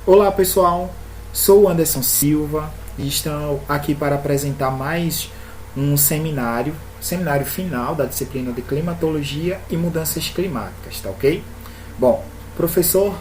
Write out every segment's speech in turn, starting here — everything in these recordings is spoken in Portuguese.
Olá pessoal, sou o Anderson Silva e estou aqui para apresentar mais um seminário final da disciplina de Climatologia e Mudanças Climáticas, tá ok? Bom, professor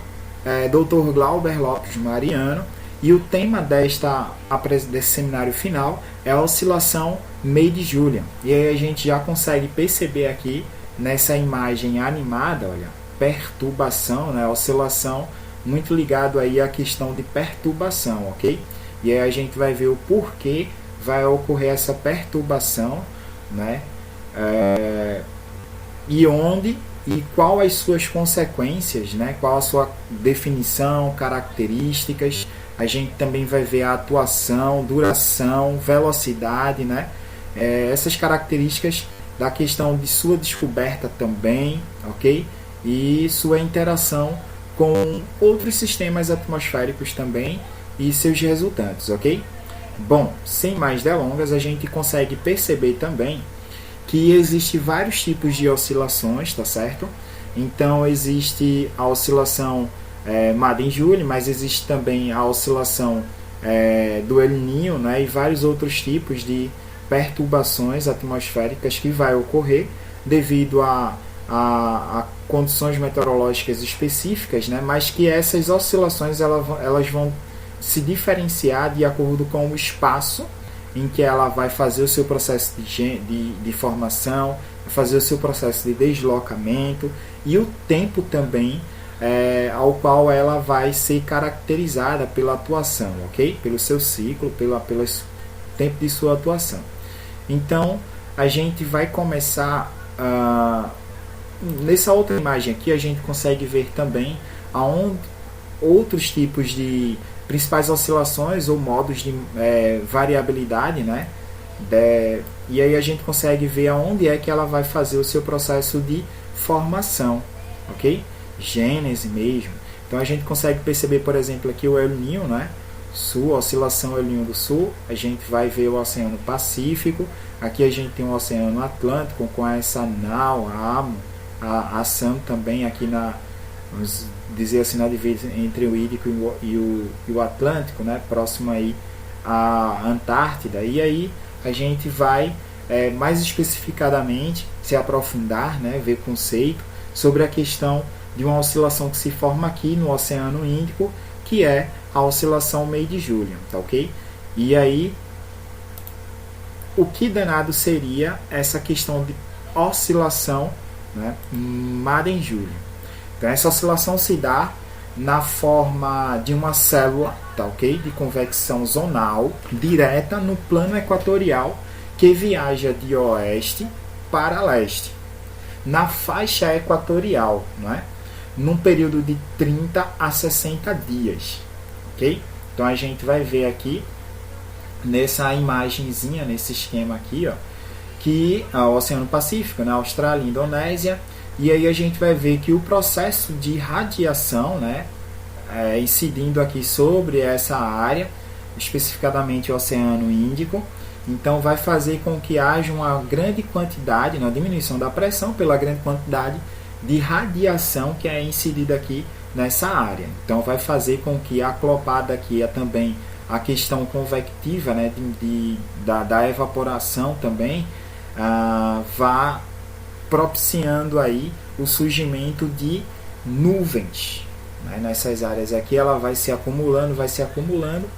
Dr. Glauber Lopes Mariano, e o tema desse seminário final é a oscilação Meade-Julian. E aí a gente já consegue perceber aqui nessa imagem animada, olha, perturbação, né, oscilação, muito ligado aí à questão de perturbação, ok? E aí a gente vai ver o porquê vai ocorrer essa perturbação, né? E onde e qual as suas consequências, né? Qual a sua definição, características. A gente também vai ver a atuação, duração, velocidade, né? Essas características da questão de sua descoberta também, ok? E sua interação com outros sistemas atmosféricos também e seus resultantes, ok? Bom, sem mais delongas, a gente consegue perceber também que existe vários tipos de oscilações, tá certo? Então existe a oscilação Madden-Julian, mas existe também a oscilação do El Niño, né? E vários outros tipos de perturbações atmosféricas que vai ocorrer devido a condições meteorológicas específicas, né? Mas que essas oscilações elas vão se diferenciar de acordo com o espaço em que ela vai fazer o seu processo de formação, fazer o seu processo de deslocamento e o tempo também ao qual ela vai ser caracterizada pela atuação, ok? Pelo seu ciclo, pelo tempo de sua atuação. Então, a gente vai começar nessa outra imagem aqui, a gente consegue ver também aonde outros tipos de principais oscilações ou modos de variabilidade, né? E aí a gente consegue ver aonde é que ela vai fazer o seu processo de formação, ok? Gênese mesmo. Então a gente consegue perceber, por exemplo, aqui o El Niño, né? Sul, oscilação El Niño do Sul, a gente vai ver o Oceano Pacífico, aqui a gente tem o Oceano Atlântico com essa NAO, a SAM também aqui vamos dizer assim, na divisa entre o Índico e o Atlântico, né, próximo aí à Antártida. E aí a gente vai mais especificadamente se aprofundar, né, ver conceito sobre a questão de uma oscilação que se forma aqui no Oceano Índico, que é a oscilação Meade-Julian, tá ok? E aí, o que danado seria essa questão de oscilação, né, Madden-Julian? Então, essa oscilação se dá na forma de uma célula, tá ok? De convecção zonal direta no plano equatorial que viaja de oeste para leste, na faixa equatorial, não é? Num período de 30 a 60 dias, ok? Então a gente vai ver aqui nessa imagenzinha, nesse esquema aqui, ó, que é o Oceano Pacífico, né, Austrália e Indonésia, e aí a gente vai ver que o processo de radiação, né, incidindo aqui sobre essa área, especificadamente o Oceano Índico, então vai fazer com que haja uma grande quantidade, uma diminuição da pressão pela grande quantidade de radiação que é incidida aqui nessa área. Então vai fazer com que aclopada aqui também a questão convectiva, né, da evaporação também, vá propiciando aí o surgimento de nuvens, né? Nessas áreas aqui ela vai se acumulando,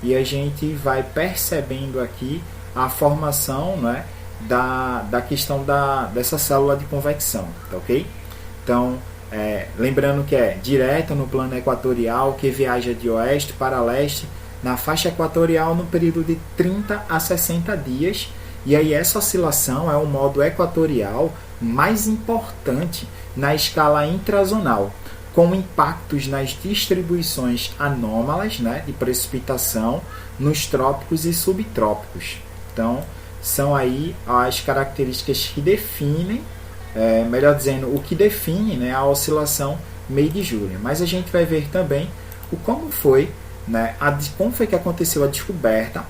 e a gente vai percebendo aqui a formação, né, da questão dessa célula de convecção, tá ok? Então, lembrando que é direta no plano equatorial que viaja de oeste para leste na faixa equatorial no período de 30 a 60 dias. E aí essa oscilação é o modo equatorial mais importante na escala intrazonal, com impactos nas distribuições anômalas, né, de precipitação nos trópicos e subtrópicos. Então, são aí as características que definem, melhor dizendo, o que define, né, a oscilação Meade-Julian. Mas a gente vai ver também como foi, né, como foi que aconteceu a descoberta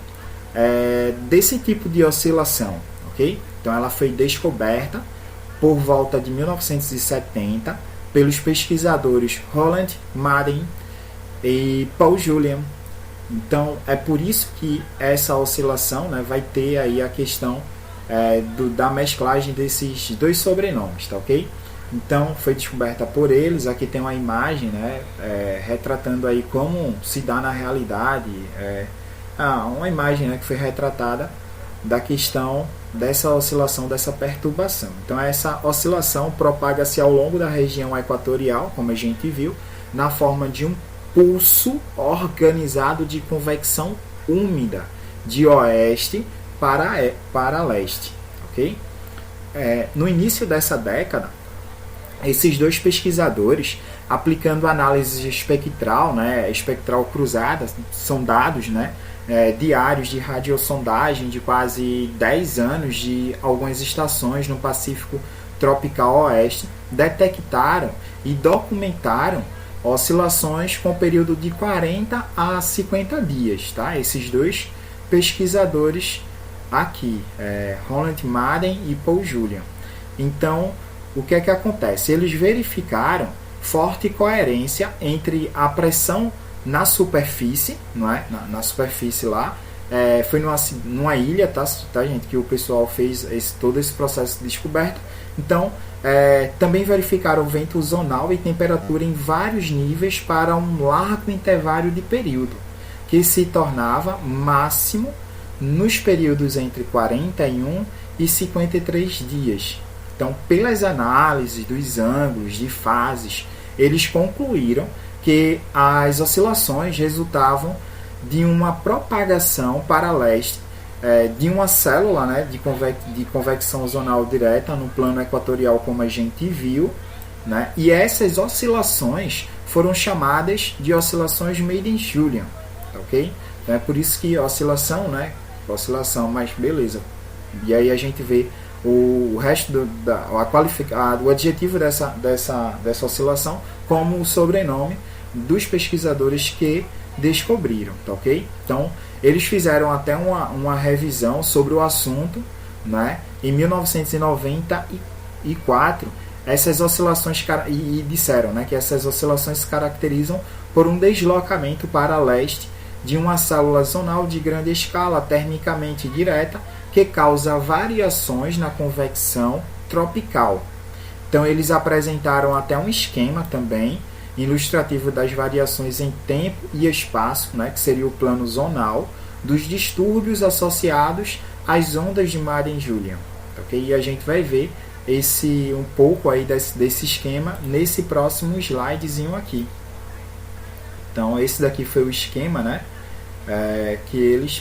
desse tipo de oscilação, ok? Então ela foi descoberta por volta de 1970 pelos pesquisadores Roland Madden e Paul Julian. Então é por isso que essa oscilação, né, vai ter aí a questão da mesclagem desses dois sobrenomes, tá ok? Então foi descoberta por eles. Aqui tem uma imagem, né, retratando aí como se dá na realidade, uma imagem, né, que foi retratada da questão dessa oscilação, dessa perturbação. Então essa oscilação propaga-se ao longo da região equatorial, como a gente viu, na forma de um pulso organizado de convecção úmida de oeste para leste, ok? No início dessa década, esses dois pesquisadores, aplicando análise espectral, né, espectral cruzada, são dados, né, diários de radiosondagem de quase 10 anos de algumas estações no Pacífico Tropical Oeste, detectaram e documentaram oscilações com período de 40 a 50 dias. Tá? Esses dois pesquisadores aqui, Roland Madden e Paul Julian. Então, o que é que acontece? Eles verificaram forte coerência entre a pressão na superfície, não é? Na superfície lá, foi numa ilha, tá, gente, que o pessoal fez todo esse processo de descoberta. Então, também verificaram vento zonal e temperatura em vários níveis para um largo intervalo de período, que se tornava máximo nos períodos entre 41 e 53 dias. Então, pelas análises dos ângulos de fases, eles concluíram que as oscilações resultavam de uma propagação para leste de uma célula, né, de convecção zonal direta no plano equatorial, como a gente viu, né, e essas oscilações foram chamadas de oscilações Madden-Julian, ok? Então é por isso que oscilação, né, mas beleza. E aí a gente vê o resto o adjetivo dessa oscilação como o sobrenome dos pesquisadores que descobriram, tá ok? Então, eles fizeram até uma revisão sobre o assunto, né? Em 1994, essas oscilações e disseram, né, que essas oscilações se caracterizam por um deslocamento para leste de uma célula zonal de grande escala termicamente direta que causa variações na convecção tropical. Então, eles apresentaram até um esquema também ilustrativo das variações em tempo e espaço, né, que seria o plano zonal, dos distúrbios associados às ondas de Madden-Julian. Okay? E a gente vai ver um pouco aí desse esquema nesse próximo slidezinho aqui. Então, esse daqui foi o esquema, né?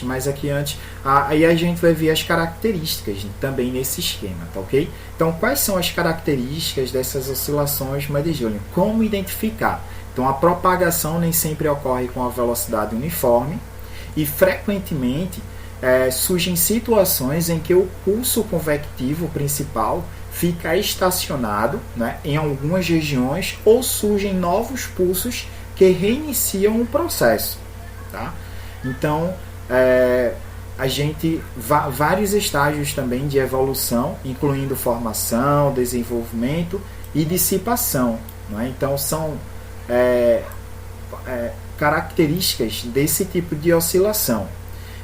Mas aqui antes, aí a gente vai ver as características também nesse esquema, tá ok? Então, quais são as características dessas oscilações Madden-Julian? Como identificar? Então, a propagação nem sempre ocorre com a velocidade uniforme e frequentemente surgem situações em que o pulso convectivo principal fica estacionado, né, em algumas regiões, ou surgem novos pulsos que reiniciam o processo, tá? Então, a gente vários estágios também de evolução, incluindo formação, desenvolvimento e dissipação, não é? Então, são características desse tipo de oscilação.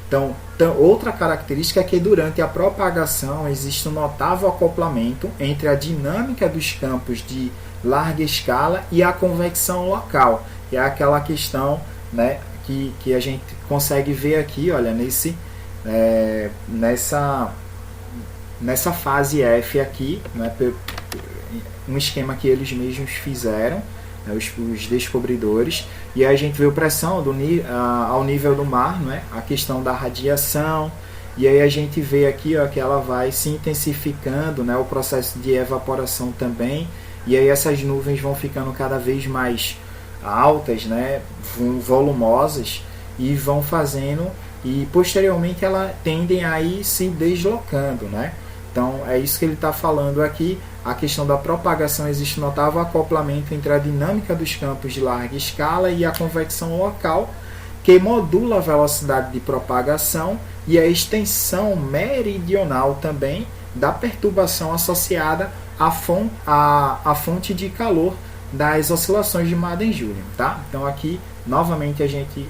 Então, outra característica é que durante a propagação existe um notável acoplamento entre a dinâmica dos campos de larga escala e a convecção local, que é aquela questão, né, que a gente consegue ver aqui, olha, nessa fase F aqui, né, um esquema que eles mesmos fizeram, né, os descobridores, e aí a gente vê a pressão ao nível do mar, né, a questão da radiação, e aí a gente vê aqui, ó, que ela vai se intensificando, né, o processo de evaporação também, e aí essas nuvens vão ficando cada vez mais altas, né, volumosas, e vão fazendo, e posteriormente elas tendem a ir se deslocando, né? Então é isso que ele está falando aqui. A questão da propagação, existe notável acoplamento entre a dinâmica dos campos de larga escala e a convecção local, que modula a velocidade de propagação e a extensão meridional também da perturbação associada à fonte de calor das oscilações de Madden-Julian, tá? Então aqui novamente a gente,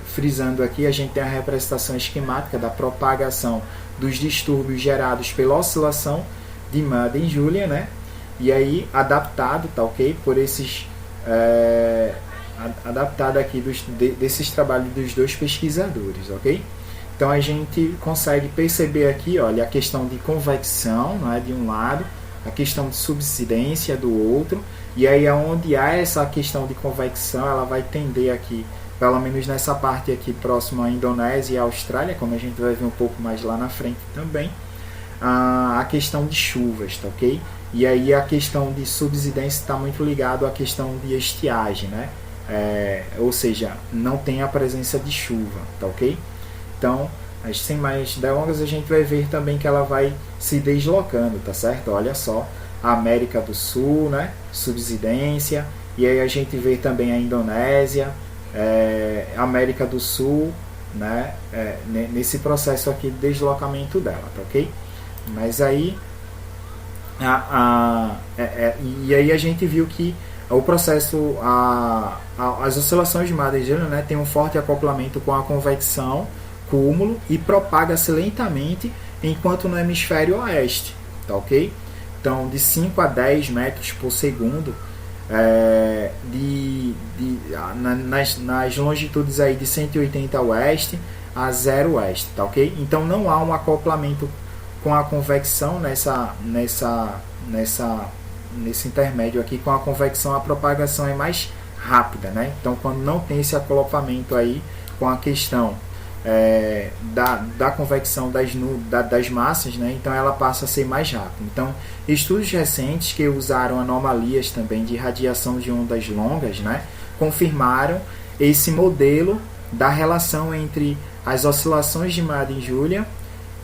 frisando aqui, a gente tem a representação esquemática da propagação dos distúrbios gerados pela oscilação de Madden-Julian, né? E aí adaptado, tá ok? Por esses adaptado aqui desses trabalhos dos dois pesquisadores, ok? Então a gente consegue perceber aqui, olha, a questão de convecção, né, de um lado, a questão de subsidência do outro, e aí onde há essa questão de convecção, ela vai tender aqui, pelo menos nessa parte aqui próxima à Indonésia e à Austrália, como a gente vai ver um pouco mais lá na frente também, a questão de chuvas, tá ok? E aí a questão de subsidência está muito ligado à questão de estiagem, né? Ou seja, não tem a presença de chuva, tá ok? Então, sem mais delongas, a gente vai ver também que ela vai se deslocando, tá certo? Olha só, a América do Sul, né? Subsidência, e aí a gente vê também a Indonésia, América do Sul, né? Nesse processo aqui de deslocamento dela, tá ok? Mas aí, e aí a gente viu que o processo, as oscilações de Madden-Julian, né, tem um forte acoplamento com a convecção, cúmulo, e propaga-se lentamente enquanto no hemisfério oeste, tá ok? Então, de 5 a 10 metros por segundo, nas longitudes aí de 180 oeste a 0 oeste, tá ok? Então não há um acoplamento com a convecção nesse intermédio aqui. Com a convecção a propagação é mais rápida, né? Então quando não tem esse acoplamento aí com a questão da convecção das massas, né? Então ela passa a ser mais rápida. Então estudos recentes que usaram anomalias também de radiação de ondas longas, né, confirmaram esse modelo da relação entre as oscilações de Madden-Julian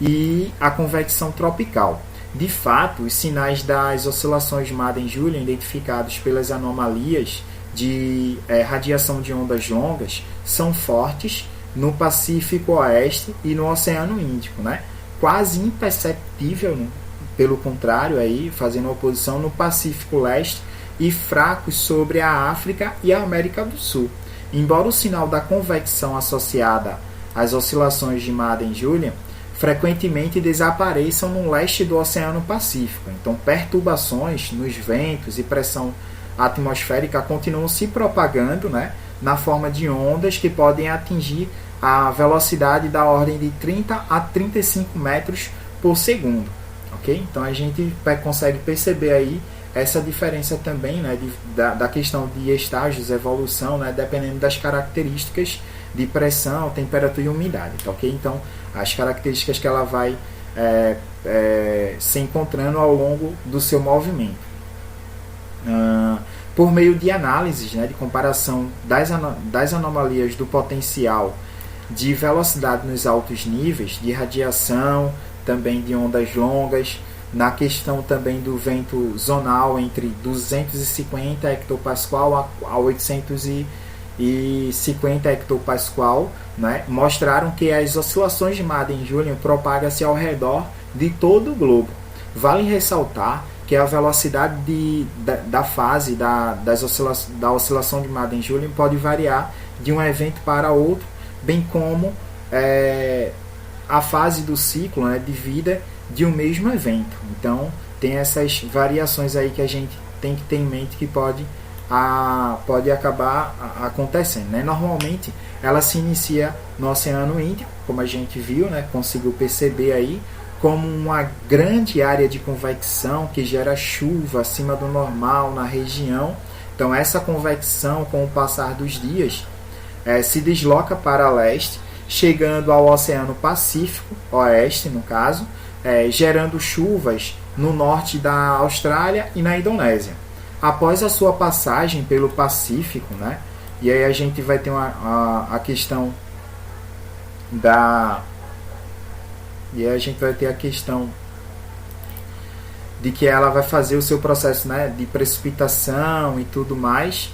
e a convecção tropical. De fato, os sinais das oscilações de Madden-Julian identificados pelas anomalias de radiação de ondas longas são fortes no Pacífico Oeste e no Oceano Índico, né? Quase imperceptível, né? Pelo contrário, aí, fazendo oposição no Pacífico Leste, e fracos sobre a África e a América do Sul. Embora o sinal da convecção associada às oscilações de Madden-Julian frequentemente desapareçam no leste do Oceano Pacífico. Então, perturbações nos ventos e pressão atmosférica continuam se propagando, né, na forma de ondas que podem atingir a velocidade da ordem de 30 a 35 metros por segundo. Okay? Então a gente consegue perceber aí essa diferença também, né, da questão de estágios, evolução, né, dependendo das características de pressão, temperatura e umidade. Tá, okay? Então as características que ela vai se encontrando ao longo do seu movimento. Por meio de análises, né, de comparação das anomalias do potencial de velocidade nos altos níveis, de radiação, também de ondas longas, na questão também do vento zonal entre 250 hectopascal a 850 hectopascal, né, mostraram que as oscilações de Madden-Julian propagam-se ao redor de todo o globo. Vale ressaltar que a velocidade da fase da oscilação de Madden-Julian pode variar de um evento para outro, bem como a fase do ciclo, né, de vida de um mesmo evento. Então tem essas variações aí que a gente tem que ter em mente que pode acabar acontecendo, né? Normalmente ela se inicia no Oceano Índico, como a gente viu, né, conseguiu perceber aí, como uma grande área de convecção que gera chuva acima do normal na região. Então essa convecção, com o passar dos dias, se desloca para leste, chegando ao Oceano Pacífico Oeste, no caso, gerando chuvas no norte da Austrália e na Indonésia. Após a sua passagem pelo Pacífico, né, e aí a gente vai ter a questão de que ela vai fazer o seu processo, né, de precipitação e tudo mais.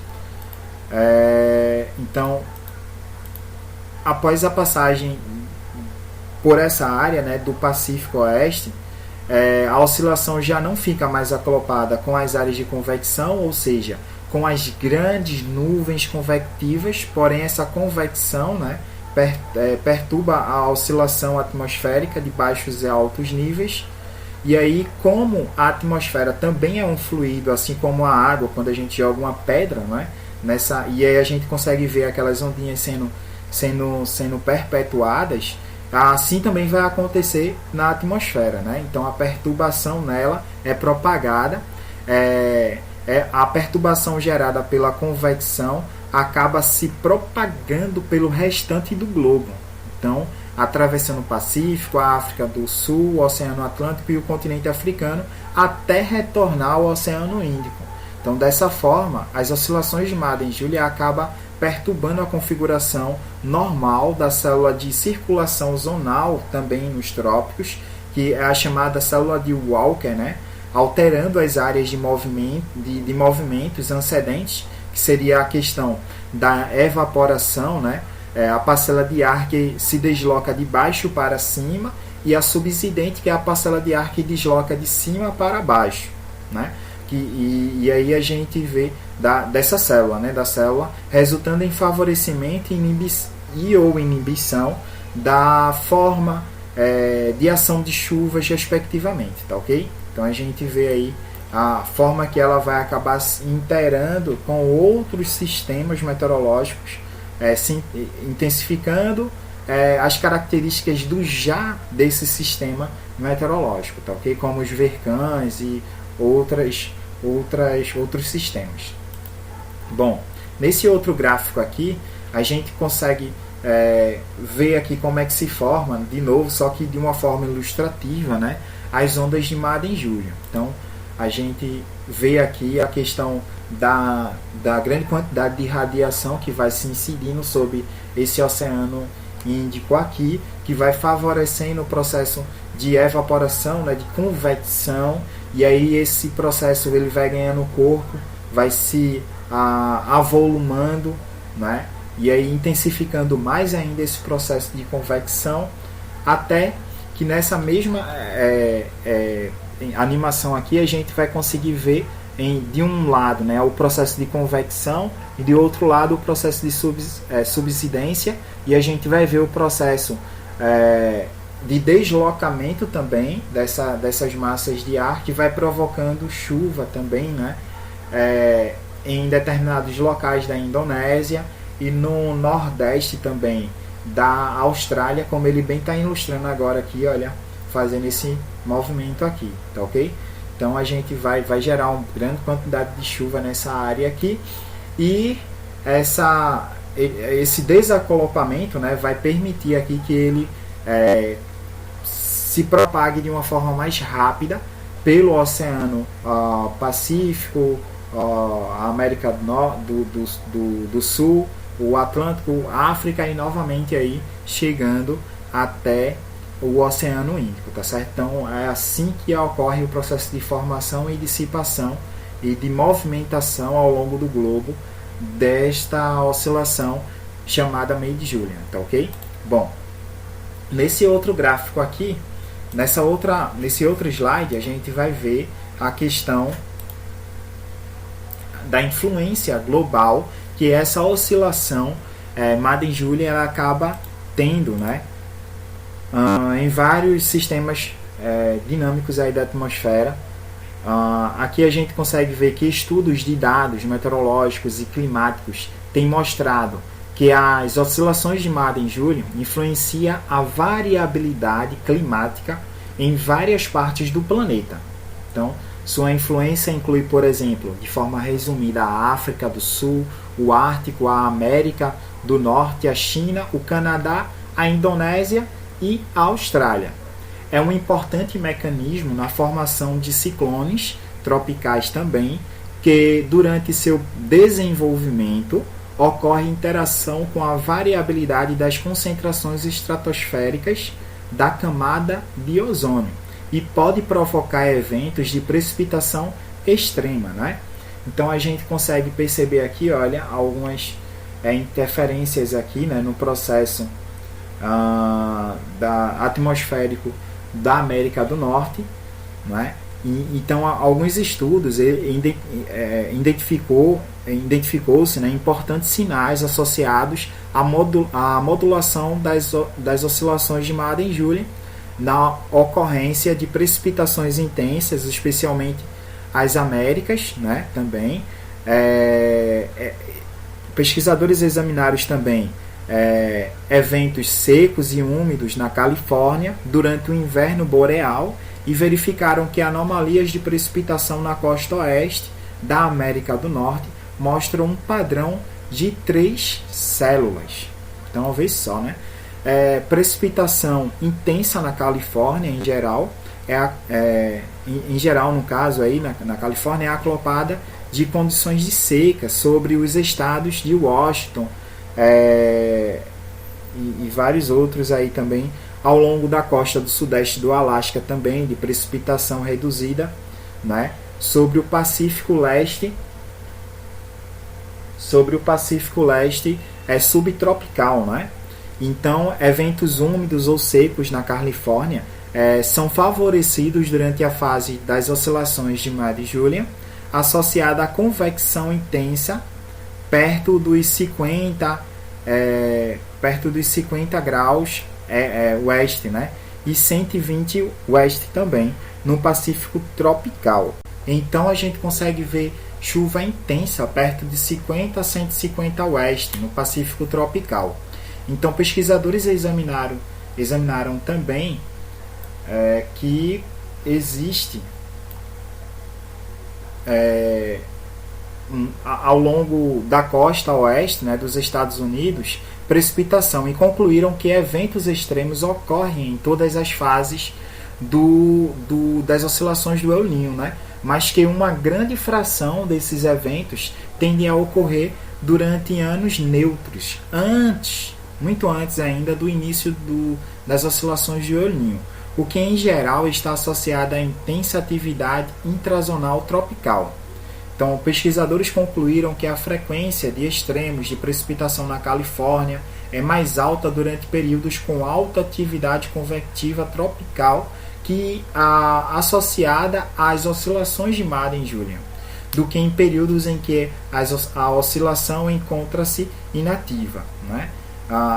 Então, após a passagem por essa área, né, do Pacífico Oeste, a oscilação já não fica mais acoplada com as áreas de convecção, ou seja, com as grandes nuvens convectivas, porém essa convecção, né, perturba a oscilação atmosférica de baixos e altos níveis. E aí, como a atmosfera também é um fluido, assim como a água, quando a gente joga uma pedra, né, e aí a gente consegue ver aquelas ondinhas sendo perpetuadas, assim também vai acontecer na atmosfera, né? Então a perturbação nela é propagada, a perturbação gerada pela convecção acaba se propagando pelo restante do globo. Então, atravessando o Pacífico, a África do Sul, o Oceano Atlântico e o continente africano, até retornar ao Oceano Índico. Então, dessa forma, as oscilações de Madden-Julian acabam perturbando a configuração normal da célula de circulação zonal, também nos trópicos, que é a chamada célula de Walker, né? Alterando as áreas de movimentos antecedentes, que seria a questão da evaporação, né? A parcela de ar que se desloca de baixo para cima, e a subsidente, que é a parcela de ar que desloca de cima para baixo, né? E aí a gente vê dessa célula, né? Da célula, resultando em favorecimento ou inibição da forma de ação de chuvas, respectivamente, tá ok? Então a gente vê aí a forma que ela vai acabar se interando com outros sistemas meteorológicos, se intensificando as características desse sistema meteorológico, tá ok? Como os vercães e outros sistemas. Bom, nesse outro gráfico aqui, a gente consegue ver aqui como é que se forma, de novo, só que de uma forma ilustrativa, né, as ondas de Madden-Julian. Então, a gente vê aqui a questão da grande quantidade de radiação que vai se incidindo sobre esse Oceano Índico aqui, que vai favorecendo o processo de evaporação, né, de convecção, e aí esse processo ele vai ganhando corpo, vai se avolumando, né, e aí intensificando mais ainda esse processo de convecção, até que nessa mesma animação aqui a gente vai conseguir ver de um lado, né, o processo de convecção, e de outro lado o processo de subsidência, e a gente vai ver o processo de deslocamento também dessas massas de ar, que vai provocando chuva também, né, em determinados locais da Indonésia e no nordeste também da Austrália, como ele bem está ilustrando agora aqui, olha, fazendo esse movimento aqui, tá ok? Então a gente vai gerar uma grande quantidade de chuva nessa área aqui, e esse desacolapamento, né, vai permitir aqui que ele se propague de uma forma mais rápida pelo Oceano Pacífico, a América do Sul, o Atlântico, a África, e novamente aí chegando até o Oceano Índico, tá certo? Então é assim que ocorre o processo de formação e dissipação e de movimentação ao longo do globo desta oscilação chamada Madden-Julian, tá ok? Bom, nesse outro gráfico aqui, nesse outro slide, a gente vai ver a questão da influência global que essa oscilação Madden-Julian ela acaba tendo, né, em vários sistemas dinâmicos aí da atmosfera. Aqui a gente consegue ver que estudos de dados meteorológicos e climáticos têm mostrado que as oscilações de Madden-Julian influenciam a variabilidade climática em várias partes do planeta. Então, sua influência inclui, por exemplo, de forma resumida, a África do Sul, o Ártico, a América do Norte, a China, o Canadá, a Indonésia e a Austrália. É um importante mecanismo na formação de ciclones tropicais também, que durante seu desenvolvimento ocorre interação com a variabilidade das concentrações estratosféricas da camada de ozônio e pode provocar eventos de precipitação extrema, né? Então a gente consegue perceber aqui, olha, algumas interferências aqui, né, no processo atmosférico da América do Norte, né? Então, alguns estudos identificou-se, né, importantes sinais associados à modulação das oscilações de Madden-Julian na ocorrência de precipitações intensas, especialmente as Américas, né, também. Pesquisadores examinaram também eventos secos e úmidos na Califórnia durante o inverno boreal e verificaram que anomalias de precipitação na costa oeste da América do Norte mostram um padrão de 3 células. Então, uma vez só, né? Precipitação intensa na Califórnia, em geral, em geral, no caso aí, na Califórnia, é aclopada de condições de seca sobre os estados de Washington e vários outros aí também, ao longo da costa do sudeste do Alasca também, de precipitação reduzida, né? Sobre o Pacífico Leste subtropical, né? Então, eventos úmidos ou secos na Califórnia são favorecidos durante a fase das oscilações de Madden-Julian, associada à convecção intensa perto dos 50 graus oeste, né? E 120 oeste também, no Pacífico tropical. Então a gente consegue ver chuva intensa perto de 50 a 150 oeste, no Pacífico tropical. Então pesquisadores examinaram também que existe ao longo da costa oeste, né, dos Estados Unidos, precipitação, e concluíram que eventos extremos ocorrem em todas as fases das oscilações do El Niño, né? Mas que uma grande fração desses eventos tendem a ocorrer durante anos neutros, muito antes ainda do início das oscilações de El Niño, o que em geral está associado à intensa atividade intrazonal tropical. Então, pesquisadores concluíram que a frequência de extremos de precipitação na Califórnia é mais alta durante períodos com alta atividade convectiva tropical que associada às oscilações de Madden-Julian, do que em períodos em que a oscilação encontra-se inativa, né?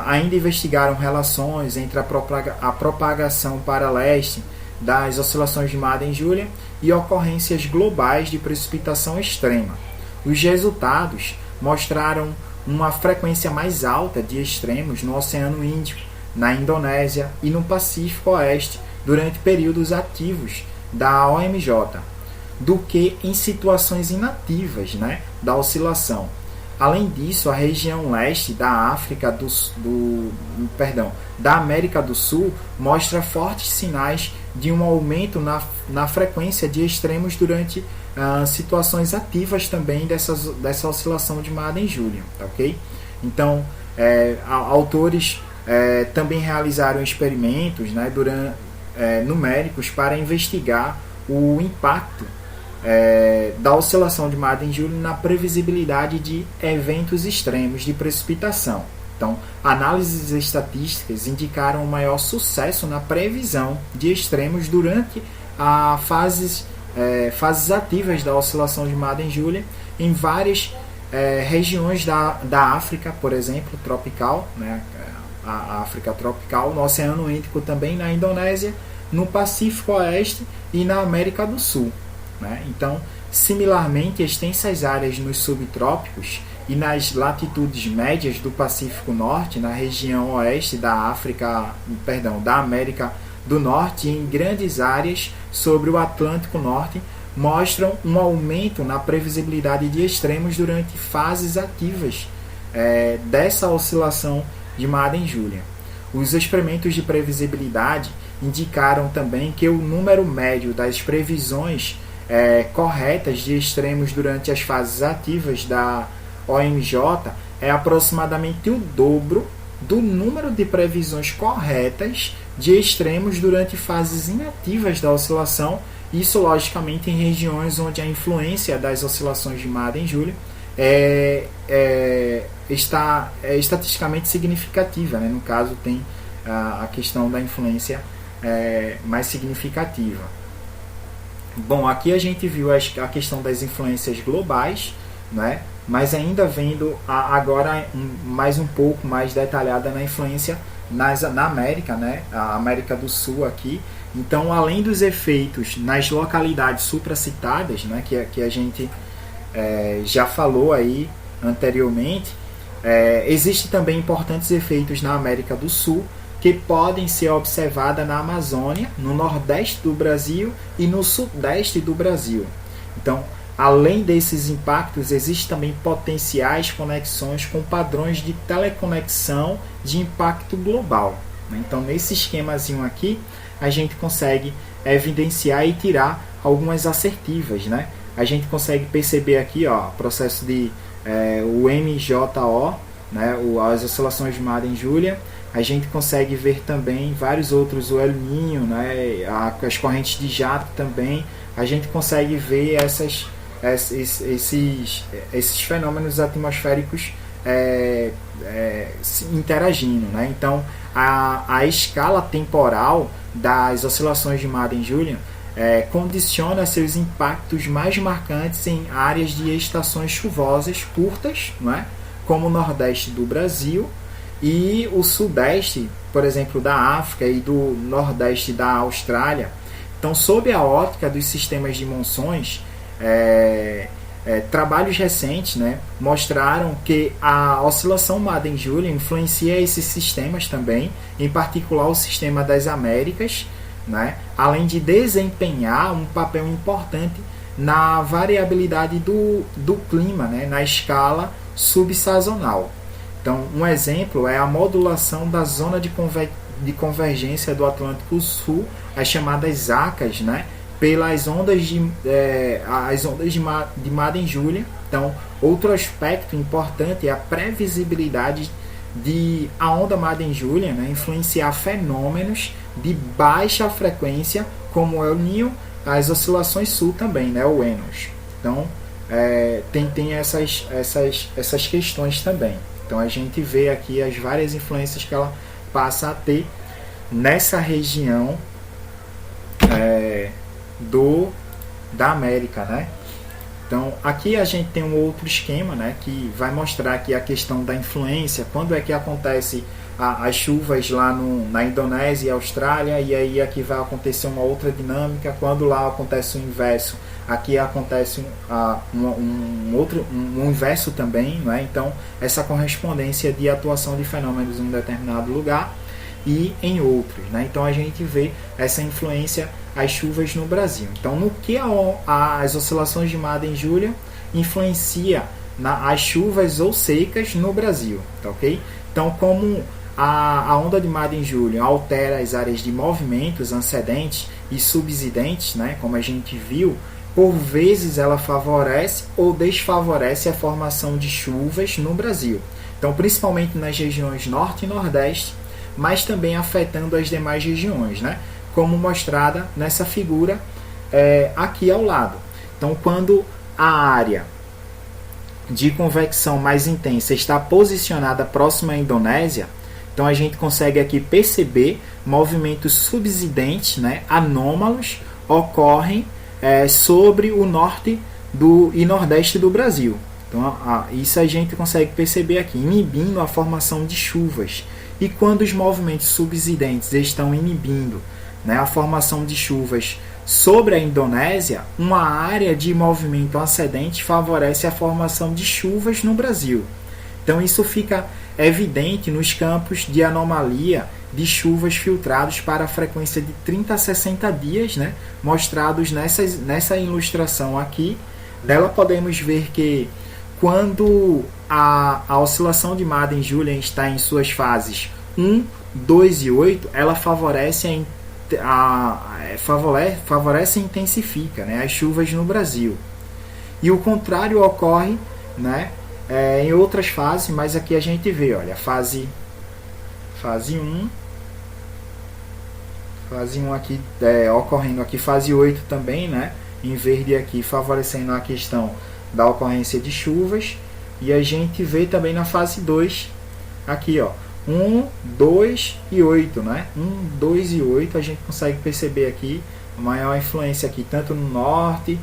Ainda investigaram relações entre a propagação para leste das oscilações de Madden-Julian e ocorrências globais de precipitação extrema. Os resultados mostraram uma frequência mais alta de extremos no Oceano Índico, na Indonésia e no Pacífico Oeste durante períodos ativos da OMJ, do que em situações inativas, né, da oscilação. Além disso, a região leste da da América do Sul mostra fortes sinais de um aumento na frequência de extremos durante situações ativas também dessa oscilação de Madden-Julian, tá, ok? Então, autores também realizaram experimentos, né, numéricos para investigar o impacto da oscilação de Madden-Julian na previsibilidade de eventos extremos de precipitação. Então, análises estatísticas indicaram um maior sucesso na previsão de extremos durante fases ativas da oscilação de Madden-Julian em várias regiões da África, por exemplo, tropical, né, a África tropical, no Oceano Índico também, na Indonésia, no Pacífico Oeste e na América do Sul, né? Então, similarmente, extensas áreas nos subtrópicos e nas latitudes médias do Pacífico Norte, na região oeste da América do Norte e em grandes áreas sobre o Atlântico Norte, mostram um aumento na previsibilidade de extremos durante fases ativas dessa oscilação de Madden-Julian. Os experimentos de previsibilidade indicaram também que o número médio das previsões corretas de extremos durante as fases ativas da OMJ é aproximadamente o dobro do número de previsões corretas de extremos durante fases inativas da oscilação, isso logicamente em regiões onde a influência das oscilações de Madden-Julian está estatisticamente significativa, né? No caso tem a questão da influência mais significativa. Bom, aqui a gente viu a questão das influências globais, né? Mas ainda vendo agora mais um pouco mais detalhada na influência na América, né? A América do Sul aqui. Então, além dos efeitos nas localidades supracitadas, né? Que a gente já falou aí anteriormente, existem também importantes efeitos na América do Sul, que podem ser observadas na Amazônia, no Nordeste do Brasil e no Sudeste do Brasil. Então, além desses impactos, existem também potenciais conexões com padrões de teleconexão de impacto global. Então, nesse esquemazinho aqui, a gente consegue evidenciar e tirar algumas assertivas, né? A gente consegue perceber aqui, ó, o processo de o MJO, né, as oscilações de Madden-Julian. A gente consegue ver também vários outros, o El Niño, né, as correntes de jato também. A gente consegue ver esses fenômenos atmosféricos interagindo, né? Então, a escala temporal das oscilações de Madden-Julian condiciona seus impactos mais marcantes em áreas de estações chuvosas curtas, né, como o Nordeste do Brasil e o Sudeste, por exemplo, da África e do Nordeste da Austrália. Então, sob a ótica dos sistemas de monções, trabalhos recentes, né, mostraram que a oscilação Madden-Julian influencia esses sistemas também, em particular o sistema das Américas, né, além de desempenhar um papel importante na variabilidade do clima, né, na escala subsazonal. Então, um exemplo é a modulação da zona de convergência do Atlântico Sul, as chamadas ZACAs, né, pelas ondas de Madden-Julian. Então, outro aspecto importante é a previsibilidade de a onda Madden-Julian, né, influenciar fenômenos de baixa frequência, como o El Niño, as oscilações sul também, né, o Enos. Então, tem essas questões também. Então, a gente vê aqui as várias influências que ela passa a ter nessa região da América, né? Então, aqui a gente tem um outro esquema, né, que vai mostrar aqui a questão da influência, quando é que acontece as chuvas lá na Indonésia e Austrália, e aí aqui vai acontecer uma outra dinâmica, quando lá acontece o inverso, aqui acontece um inverso também, né? Então, essa correspondência de atuação de fenômenos em um determinado lugar e em outros, né? Então, a gente vê essa influência as chuvas no Brasil. Então, no que as oscilações de Madden-Julian influencia as chuvas ou secas no Brasil, tá ok? Então, como a onda de Madden-Julian altera as áreas de movimentos antecedentes e subsidentes, né, como a gente viu, por vezes ela favorece ou desfavorece a formação de chuvas no Brasil. Então, principalmente nas regiões Norte e Nordeste, mas também afetando as demais regiões, né, como mostrada nessa figura aqui ao lado. Então, quando a área de convecção mais intensa está posicionada próxima à Indonésia, então a gente consegue aqui perceber movimentos subsidentes, né, anômalos, ocorrem sobre o norte e nordeste do Brasil. Então, isso a gente consegue perceber aqui, inibindo a formação de chuvas. E quando os movimentos subsidentes estão inibindo, né, a formação de chuvas sobre a Indonésia, uma área de movimento ascendente favorece a formação de chuvas no Brasil. Então, isso fica evidente nos campos de anomalia de chuvas filtrados para a frequência de 30 a 60 dias, né, mostrados nessa ilustração aqui. Dela podemos ver que quando a oscilação de Madden-Julian está em suas fases 1, 2 e 8, ela favorece e intensifica, né, as chuvas no Brasil. E o contrário ocorre, né, em outras fases, mas aqui a gente vê, olha, fase 1, aqui ocorrendo aqui, fase 8 também, né, em verde aqui, favorecendo a questão da ocorrência de chuvas. E a gente vê também na fase 2 aqui, ó, 1, 2 e 8, né? 1, 2 e 8 a gente consegue perceber aqui maior influência aqui, tanto no norte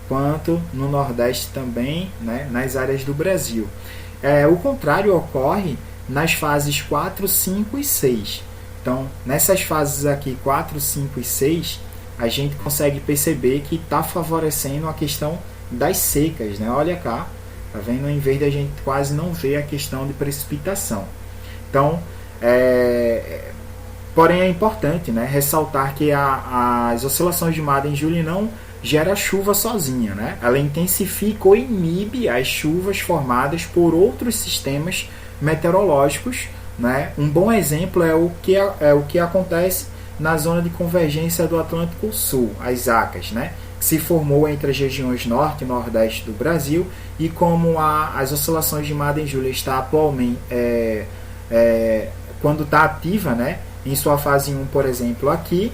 quanto no nordeste também, né, nas áreas do Brasil. O contrário ocorre nas fases 4, 5 e 6. Então, nessas fases aqui, 4, 5 e 6, a gente consegue perceber que está favorecendo a questão das secas, né? Olha cá, tá vendo? Em vez de a gente quase não ver a questão de precipitação. Então, porém é importante, né, ressaltar que as oscilações de Madden-Julian não gera chuva sozinha, né? Ela intensifica ou inibe as chuvas formadas por outros sistemas meteorológicos, né? Um bom exemplo é o que acontece na zona de convergência do Atlântico Sul, as ZACAs, né? Que se formou entre as regiões norte e nordeste do Brasil, e como as oscilações de Madden-Julian está atualmente quando está ativa, né, em sua fase 1, por exemplo, aqui,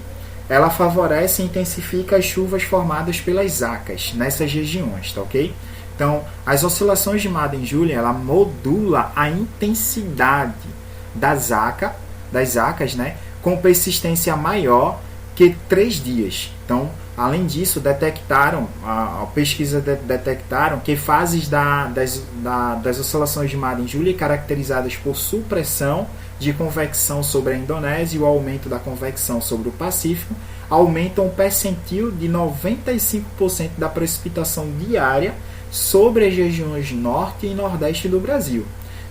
ela favorece e intensifica as chuvas formadas pelas ZACAs nessas regiões, tá ok? Então, as oscilações de Madden-Julian, ela modula a intensidade das ZACAs, né, com persistência maior que 3 dias. Então, além disso, a pesquisa detectaram que fases das oscilações de Madden-Julian caracterizadas por supressão de convecção sobre a Indonésia e o aumento da convecção sobre o Pacífico aumentam um percentil de 95% da precipitação diária sobre as regiões norte e nordeste do Brasil.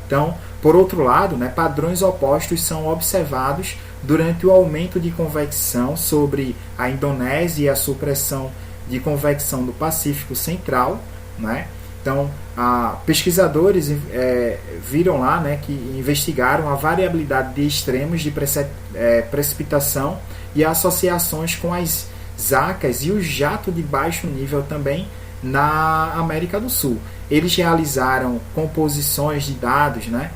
Então, por outro lado, né, padrões opostos são observados durante o aumento de convecção sobre a Indonésia e a supressão de convecção do Pacífico Central, né? Então, pesquisadores viram lá, né, que investigaram a variabilidade de extremos de precipitação e associações com as ZACAs e o jato de baixo nível também na América do Sul. Eles realizaram composições de dados, né,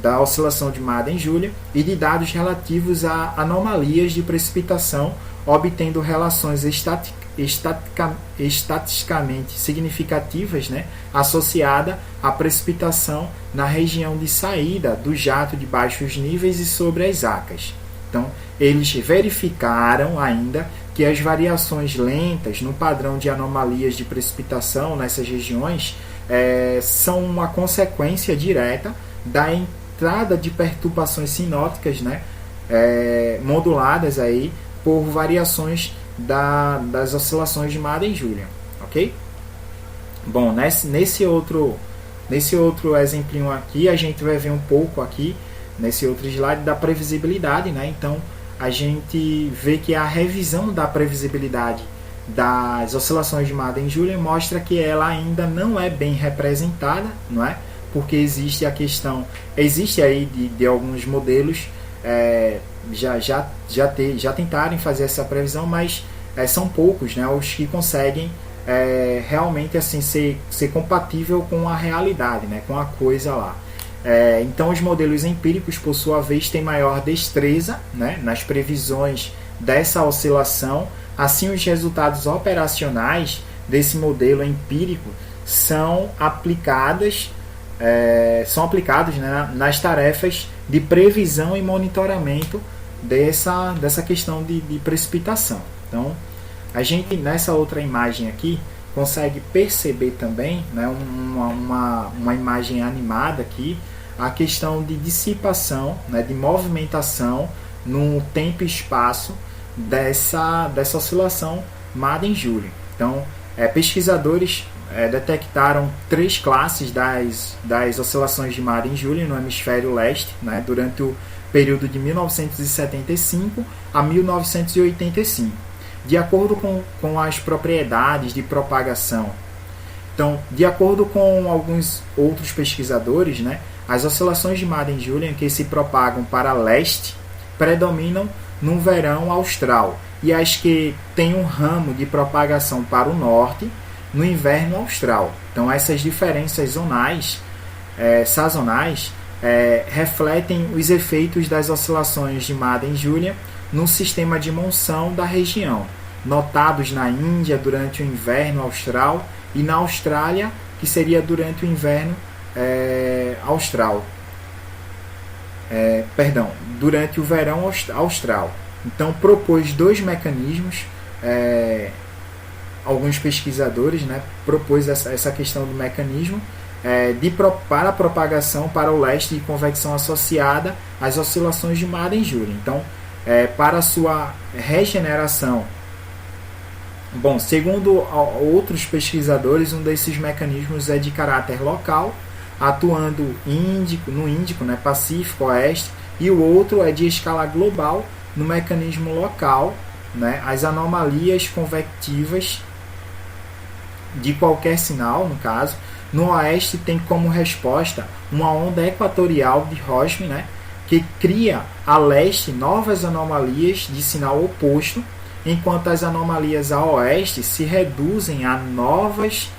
da oscilação de Madden-Julian e de dados relativos a anomalias de precipitação, obtendo relações estatisticamente significativas, né, associada à precipitação na região de saída do jato de baixos níveis e sobre as ZACAs. Então, eles verificaram ainda que as variações lentas no padrão de anomalias de precipitação nessas regiões são uma consequência direta da entrada de perturbações sinóticas, né, moduladas aí por variações das oscilações de Madden-Julian, ok? Bom, nesse outro exemplinho aqui, a gente vai ver um pouco aqui, nesse outro slide, da previsibilidade, né? Então, a gente vê que a revisão da previsibilidade das oscilações de Madden-Julian mostra que ela ainda não é bem representada, não é? Porque existe aí de alguns modelos já tentarem fazer essa previsão, mas são poucos, né, os que conseguem realmente assim ser compatível com a realidade, né, com a coisa lá. Então os modelos empíricos, por sua vez, têm maior destreza, né, nas previsões dessa oscilação. Assim, os resultados operacionais desse modelo empírico são aplicados, né, nas tarefas de previsão e monitoramento dessa questão de precipitação. Então, a gente nessa outra imagem aqui consegue perceber também, né, uma imagem animada aqui, a questão de dissipação, né, de movimentação no tempo e espaço dessa oscilação Madden-Julian. Então, pesquisadores detectaram 3 classes das oscilações de Madden-Julian no hemisfério leste, né, durante o período de 1975 a 1985, de acordo com as propriedades de propagação. Então, de acordo com alguns outros pesquisadores, né, as oscilações de Madden-Julian que se propagam para leste predominam no verão austral, e as que têm um ramo de propagação para o norte no inverno austral. Então, essas diferenças sazonais refletem os efeitos das oscilações de Madden-Julian no sistema de monção da região, notados na Índia durante o inverno austral e na Austrália, que seria durante o inverno austral. Durante o verão austral. Então propôs dois mecanismos, alguns pesquisadores, né, propôs essa questão do mecanismo para a propagação para o leste de convecção associada às oscilações de Madden-Julian. Então, para a sua regeneração, bom, segundo outros pesquisadores, um desses mecanismos é de caráter local, atuando no Índico, né, Pacífico Oeste, e o outro é de escala global, no mecanismo local, né, as anomalias convectivas de qualquer sinal, no caso. No Oeste tem como resposta uma onda equatorial de Rossby, né, que cria a leste novas anomalias de sinal oposto, enquanto as anomalias a oeste se reduzem a novas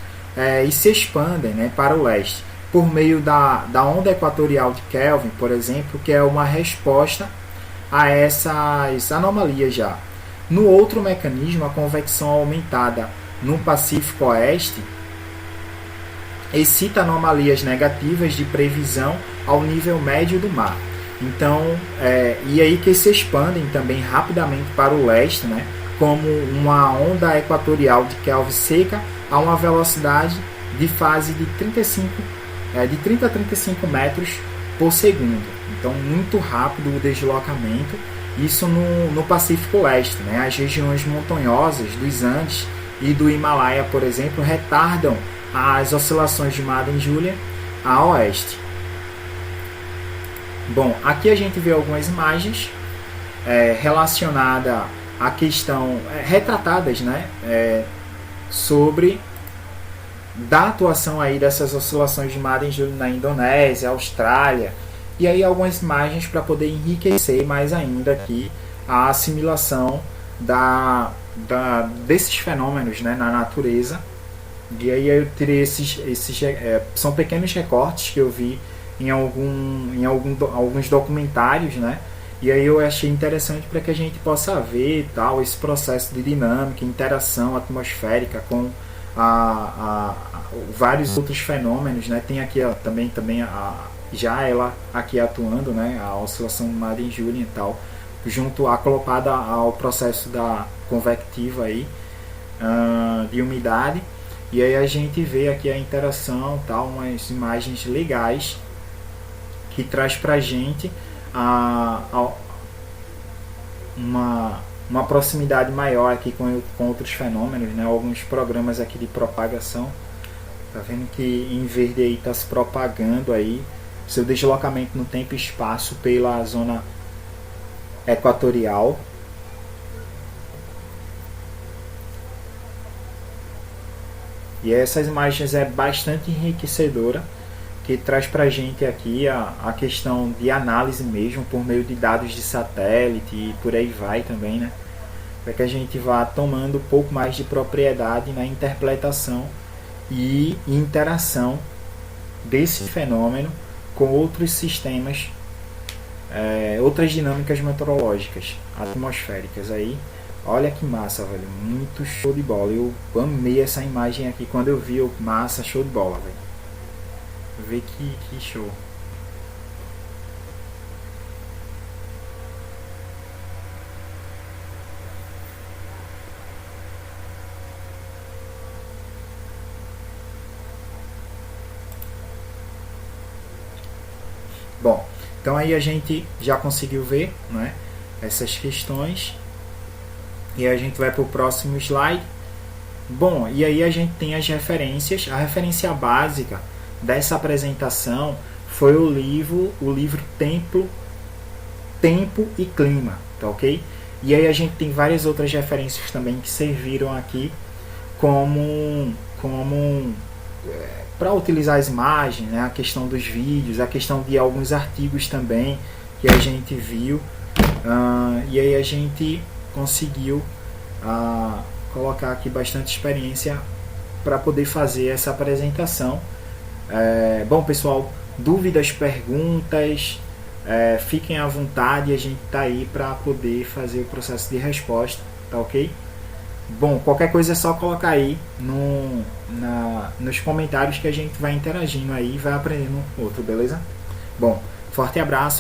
e se expandem, né, para o leste, por meio da onda equatorial de Kelvin, por exemplo, que é uma resposta a essas anomalias já. No outro mecanismo, a convecção aumentada no Pacífico Oeste excita anomalias negativas de previsão ao nível médio do mar. Então, e aí que se expandem também rapidamente para o leste, né, como uma onda equatorial de Kelvin seca a uma velocidade de fase de 30 a 35 metros por segundo. Então, muito rápido o deslocamento. Isso no Pacífico Leste, né? As regiões montanhosas dos Andes e do Himalaia, por exemplo, retardam as oscilações de Madden-Julian a oeste. Bom, aqui a gente vê algumas imagens relacionadas à questão, retratadas, né, sobre da atuação aí dessas oscilações de Madden-Julian na Indonésia, Austrália, e aí algumas imagens para poder enriquecer mais ainda aqui a assimilação desses fenômenos, né, na natureza. E aí eu tirei são pequenos recortes que eu vi em alguns documentários, né? E aí eu achei interessante para que a gente possa ver tal esse processo de dinâmica, interação atmosférica com vários outros fenômenos, né? Tem aqui também já ela aqui atuando, né? A oscilação Madden-Julian e tal, junto acoplada ao processo da convectiva aí, de umidade. E aí a gente vê aqui a interação, tal, umas imagens legais que traz pra gente uma proximidade maior aqui com outros fenômenos, né? Alguns programas aqui de propagação. Tá vendo que em verde aí está se propagando aí seu deslocamento no tempo e espaço pela zona equatorial. E essas imagens é bastante enriquecedora, que traz para a gente aqui a questão de análise mesmo, por meio de dados de satélite e por aí vai também, né? Para que a gente vá tomando um pouco mais de propriedade na interpretação e interação desse fenômeno com outros sistemas, outras dinâmicas meteorológicas atmosféricas aí. Olha que massa, velho, muito show de bola. Eu amei essa imagem aqui quando eu vi, massa, show de bola, velho. Vê que show. Bom, então aí a gente já conseguiu ver, né, essas questões. E a gente vai para o próximo slide. Bom, e aí a gente tem as referências. A referência básica dessa apresentação foi o livro Tempo e Clima, tá ok? E aí a gente tem várias outras referências também que serviram aqui como para utilizar as imagens, né? A questão dos vídeos, a questão de alguns artigos também que a gente viu. E aí a gente conseguiu colocar aqui bastante experiência para poder fazer essa apresentação. Bom, pessoal, dúvidas, perguntas, fiquem à vontade, a gente está aí para poder fazer o processo de resposta, tá ok? Bom, qualquer coisa é só colocar aí nos comentários que a gente vai interagindo aí e vai aprendendo outro, beleza? Bom, forte abraço.